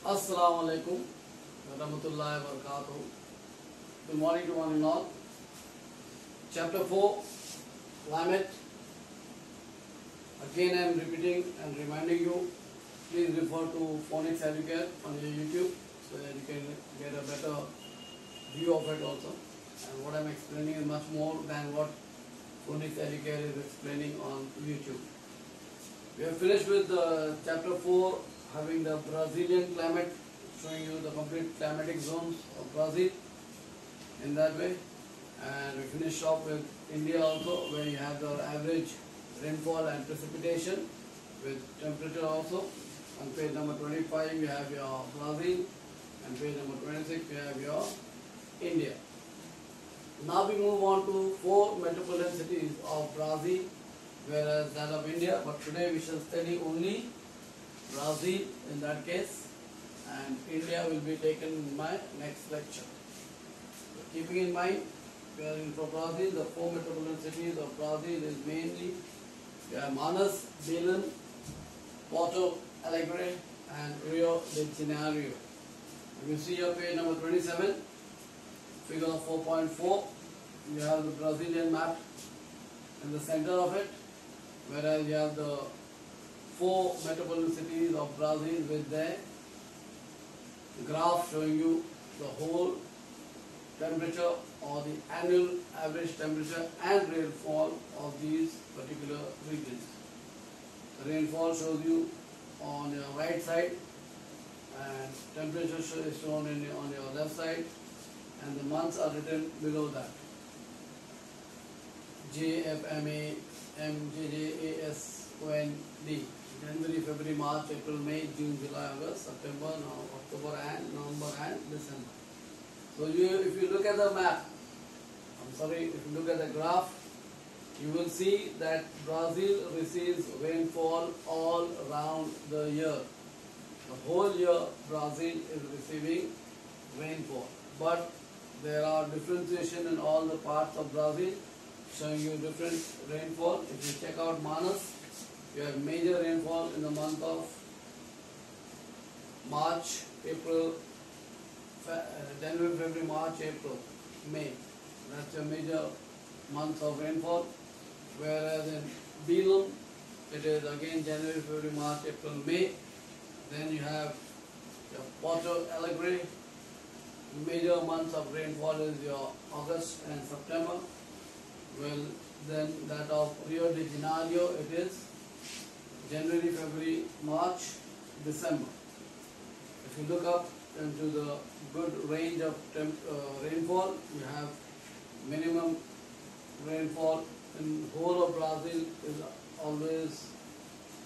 Assalamu alaikum warahmatullahi wabarakatuh. Good morning to one and all. Chapter 4, Climate. Again I am repeating and reminding you, please refer to Phonics Educare on your YouTube so that you can get a better view of it also. And what I am explaining is much more than what Phonics Educare is explaining on YouTube. We have finished with chapter 4, having the Brazilian climate, showing you the complete climatic zones of Brazil in that way. And we finish off with India also, where you have the average rainfall and precipitation with temperature also. On page number 25 you have your Brazil, and page number 26 you have your India. Now we move on to 4 metropolitan cities of Brazil, whereas that of India, but today we shall study only Brazil in that case, and India will be taken in my next lecture. So keeping in mind, we are in for Brazil, the 4 metropolitan cities of Brazil is mainly Manaus, Belém, Porto Alegre and Rio de Janeiro. You see your page number 27, figure 4.4, you have the Brazilian map in the center of it, whereas you have the 4 metropolitan cities of Brazil with their graph showing you the whole temperature or the annual average temperature and rainfall of these particular regions. The rainfall shows you on your right side and temperature is shown on your left side, and the months are written below that. JFMA, MJJASOND. January, February, March, April, May, June, July, August, September, October and November and December. So if you look at the map, if you look at the graph, you will see that Brazil receives rainfall all around the year. The whole year Brazil is receiving rainfall. But there are differentiation in all the parts of Brazil, showing you different rainfall. If you check out Manaus, you have major rainfall in the month of March, April, January, February, March, April, May. That's your major months of rainfall. Whereas in Belém, it is again January, February, March, April, May. Then you have your Porto Alegre. Major months of rainfall is your August and September. Well, then that of Rio de Janeiro, it is January, February, March, December. If you look up into the good range of rainfall, you have minimum rainfall in the whole of Brazil is always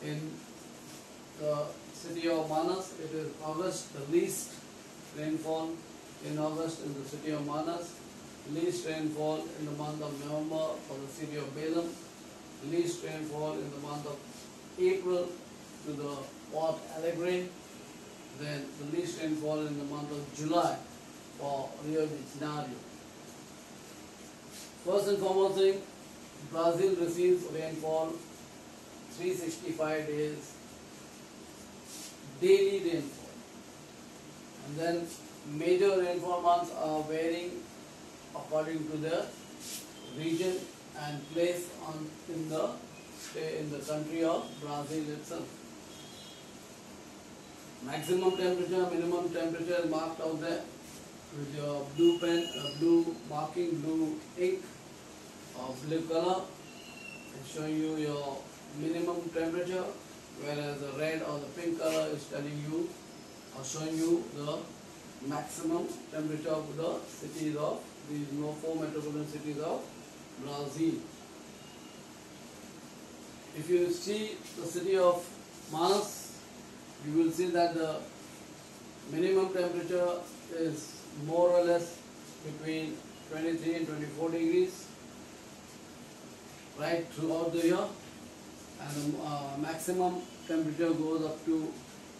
in the city of Manaus. It is August, the least rainfall in August in the city of Manaus, least rainfall in the month of November for the city of Belém, least rainfall in the month of April to the Porto Alegre, then the least rainfall in the month of July for Rio de Janeiro. First and foremost thing, Brazil receives rainfall 365 days, daily rainfall. And then major rainfall months are varying according to the region and place in the country of Brazil itself. Maximum temperature, minimum temperature is marked out there with your blue pen, blue marking, blue ink of blue color. It's showing you your minimum temperature, whereas the red or the pink color is telling you or showing you the maximum temperature of the cities of these 4 metropolitan cities of Brazil. If you see the city of Manaus, you will see that the minimum temperature is more or less between 23 and 24 degrees right throughout the year, and the maximum temperature goes up to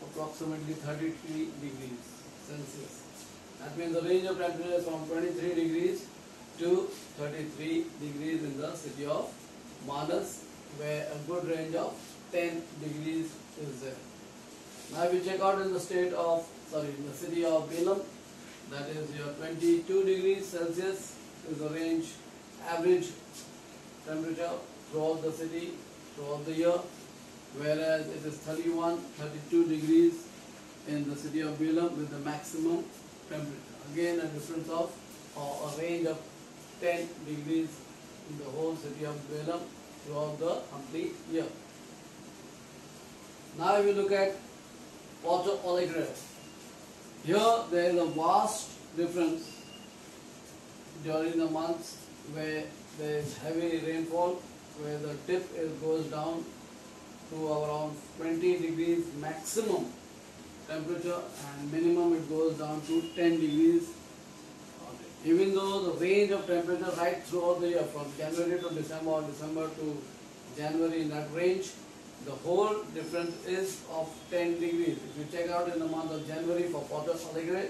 approximately 33 degrees Celsius. That means the range of temperature is from 23 degrees to 33 degrees in the city of Manaus, where a good range of 10 degrees is there. Now we check out in the in the city of Belem, that is your 22 degrees Celsius is the range average temperature throughout the city, throughout the year, whereas it is 32 degrees in the city of Belem with the maximum temperature. Again a difference of or a range of 10 degrees in the whole city of Belem throughout the complete year. Now if you look at Porto Alegre, here there is a vast difference during the months where there is heavy rainfall, where the tip goes down to around 20 degrees maximum temperature and minimum it goes down to 10 degrees. Even though the range of temperature right throughout the year from January to December or December to January, in that range, the whole difference is of 10 degrees. If you check out in the month of January for Porto Alegre,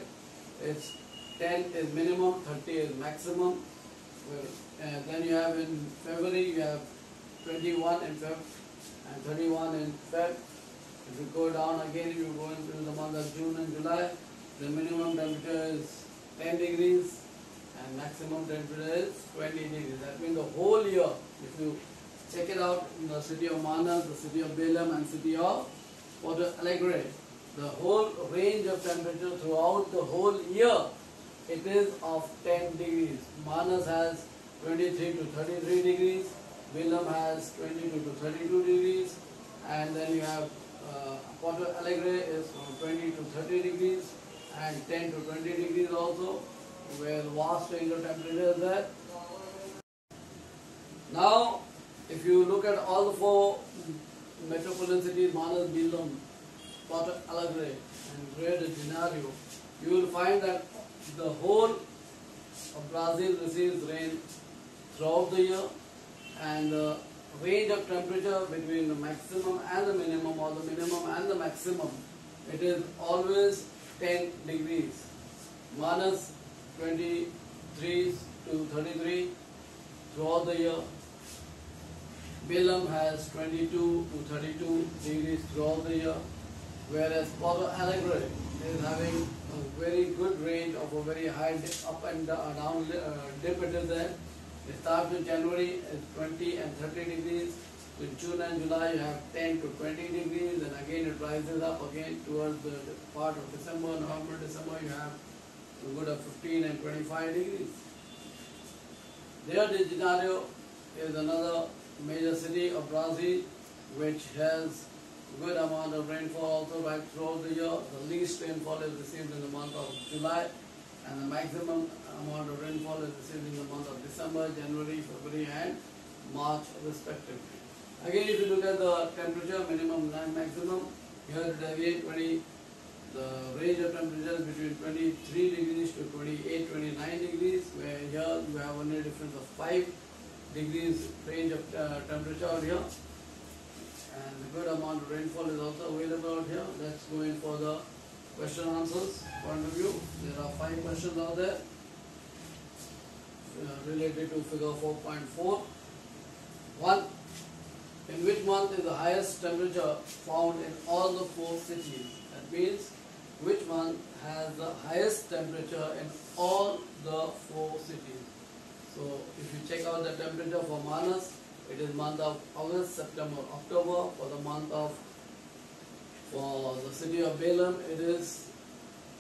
it's 10 is minimum, 30 is maximum. Then you have in February, you have 21 in Feb and 31 in Feb. If you go down again, if you go into the month of June and July, the minimum temperature is 10 degrees and maximum temperature is 20 degrees. That means the whole year, if you check it out in the city of Manas, the city of Belem and city of Porto Alegre, the whole range of temperature throughout the whole year, it is of 10 degrees. Manas has 23 to 33 degrees, Belem has 22 to 32 degrees, and then you have Porto Alegre is from 20 to 30 degrees and 10 to 20 degrees also, where vast range of temperature is there. Now, if you look at all the four metropolitan cities, Manas, Belem, Porto Alegre and Rio de Janeiro, you will find that the whole of Brazil receives rain throughout the year, and the range of temperature between the maximum and the minimum, or the minimum and the maximum, it is always 10 degrees. Manas 23 to 33 throughout the year. Belem has 22 to 32 degrees throughout the year, whereas Porto Alegre is having a very good range of a very high up and down dip it is there. It starts in January at 20 and 30 degrees. In June and July you have 10 to 20 degrees, and again it rises up again towards the part of December, November, December you have a good of 15 and 25 degrees. Rio de Janeiro is another major city of Brazil which has good amount of rainfall also right throughout the year. The least rainfall is received in the month of July, and the maximum amount of rainfall is received in the month of December, January, February and March respectively. Again, if you look at the temperature, minimum and maximum, here it deviates the range of temperatures between 23 degrees to 28, 29 degrees, where here you have only a difference of 5 degrees range of temperature out here. And a good amount of rainfall is also available out here. Let's go in for the question answers point of view. There are 5 questions out there related to figure 4.4. 1. In which month is the highest temperature found in all the 4 cities? That means which month has the highest temperature in all the 4 cities? So if you check out the temperature for Manas, it is month of August, September, October. For the city of Belem, it is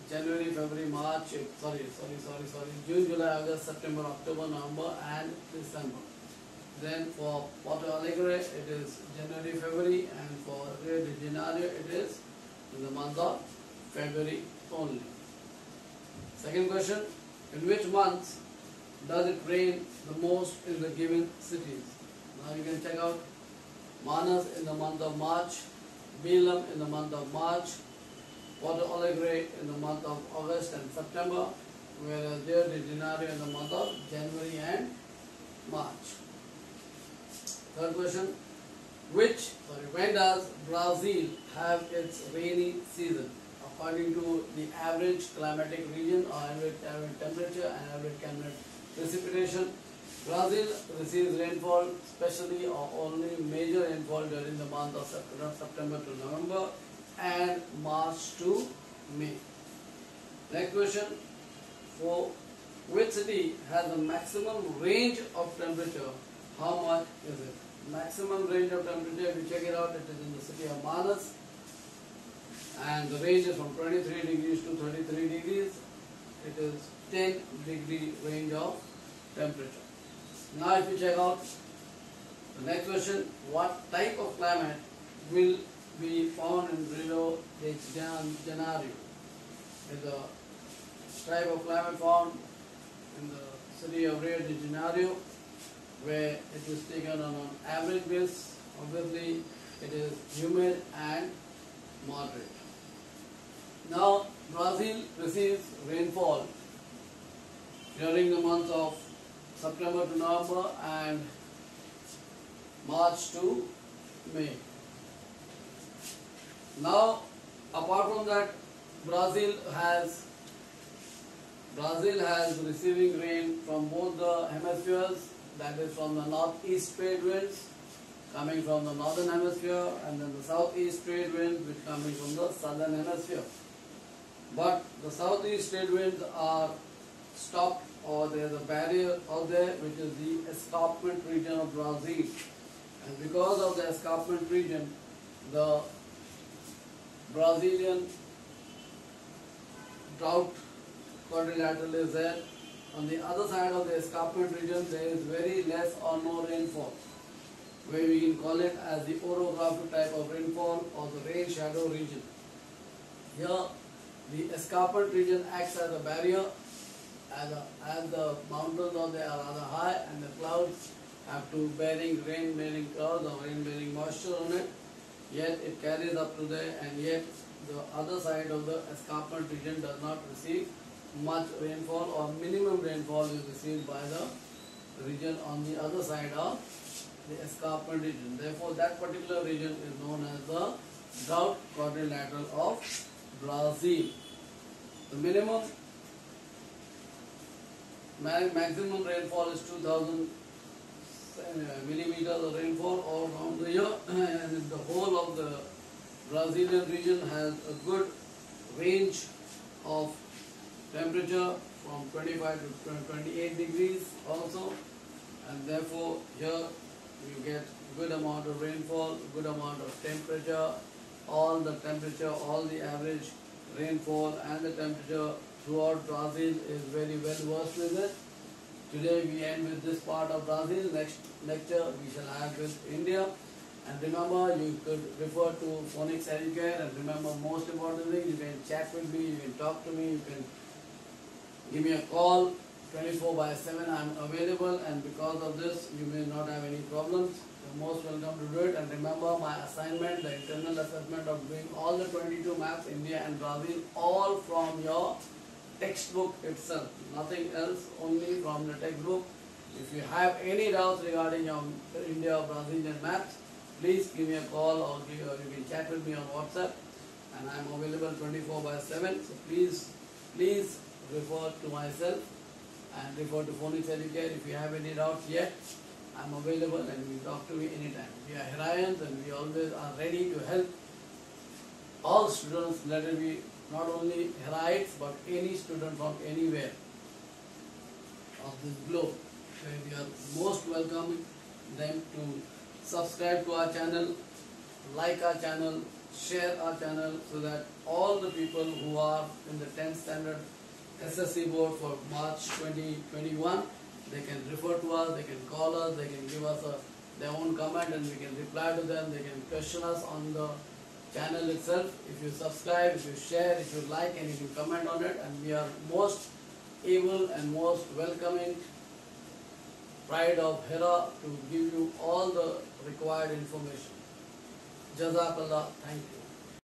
January, February, March, June, July, August, September, October, November and December. Then for Porto Alegre, it is January, February, and for Rio de Janeiro, it is in the month of February only. Second question, in which month does it rain the most in the given cities? Now you can check out Manas in the month of March, Belem in the month of March, Porto Alegre in the month of August and September, whereas Rio de Janeiro in the month of January and March. Third question, when does Brazil have its rainy season? According to the average climatic region or average temperature and average climate precipitation, Brazil receives rainfall, especially or only major rainfall during the month of September to November, and March to May. Next question, for which city has the maximum range of temperature? How much is it? Maximum range of temperature, if you check it out, it is in the city of Manas, and the range is from 23 degrees to 33 degrees. It is 10-degree range of temperature. Now if you check out the next question, what type of climate will be found in Rio de Janeiro? Is a type of climate found in the city of Rio de Janeiro, where it is taken on an average basis. Obviously, it is humid and moderate. Now, Brazil receives rainfall during the months of September to November and March to May. Now, apart from that, Brazil has receiving rain from both the hemispheres, that is from the northeast trade winds coming from the northern hemisphere, and then the southeast trade winds which coming from the southern hemisphere. But the southeast trade winds are stopped, or there is a barrier out there which is the escarpment region of Brazil, and because of the escarpment region, the Brazilian drought quadrilateral is there. On the other side of the escarpment region, there is very less or no rainfall, where we can call it as the orographic type of rainfall or the rain shadow region. Here, the escarpment region acts as a barrier, as the mountains out there are rather high and the clouds have to rain-bearing clouds or rain-bearing moisture on it, yet it carries up to there, and yet the other side of the escarpment region does not receive much rainfall, or minimum rainfall is received by the region on the other side of the escarpment region. Therefore, that particular region is known as the drought quadrilateral of Brazil. The maximum rainfall is 2000 millimeters of rainfall all around the year, and the whole of the Brazilian region has a good range of temperature from 25 to 28 degrees also, and therefore here you get good amount of rainfall, good amount of temperature, all the average rainfall and the temperature throughout Brazil is very well versed with it. Today we end with this part of Brazil. Next lecture we shall have with India. And remember, you could refer to Phonics Educare, and remember, most importantly, you can chat with me, you can talk to me, you can give me a call 24/7. I am available, and because of this you may not have any problems. You're most welcome to do it. And remember, my assignment, the internal assessment of doing all the 22 maps, India and Brazil, all from your textbook itself, nothing else, only from the textbook. If you have any doubts regarding your India or Brazilian maps, please give me a call, or you can chat with me on WhatsApp, and I am available 24/7. So please refer to myself and refer to Phonics Educare. If you have any doubts yet, I am available, and you can talk to me anytime. We are Hirayans, and we always are ready to help all students, let it be not only Hirayites but any student from anywhere of this globe. So we are most welcoming them to subscribe to our channel, like our channel, share our channel, so that all the people who are in the 10th standard SSC board for March 2021, they can refer to us, they can call us, they can give us their own comment, and we can reply to them. They can question us on the channel itself. If you subscribe, if you share, if you like, and if you comment on it, and we are most able and most welcoming pride of Hira to give you all the required information. Jazakallah, thank you.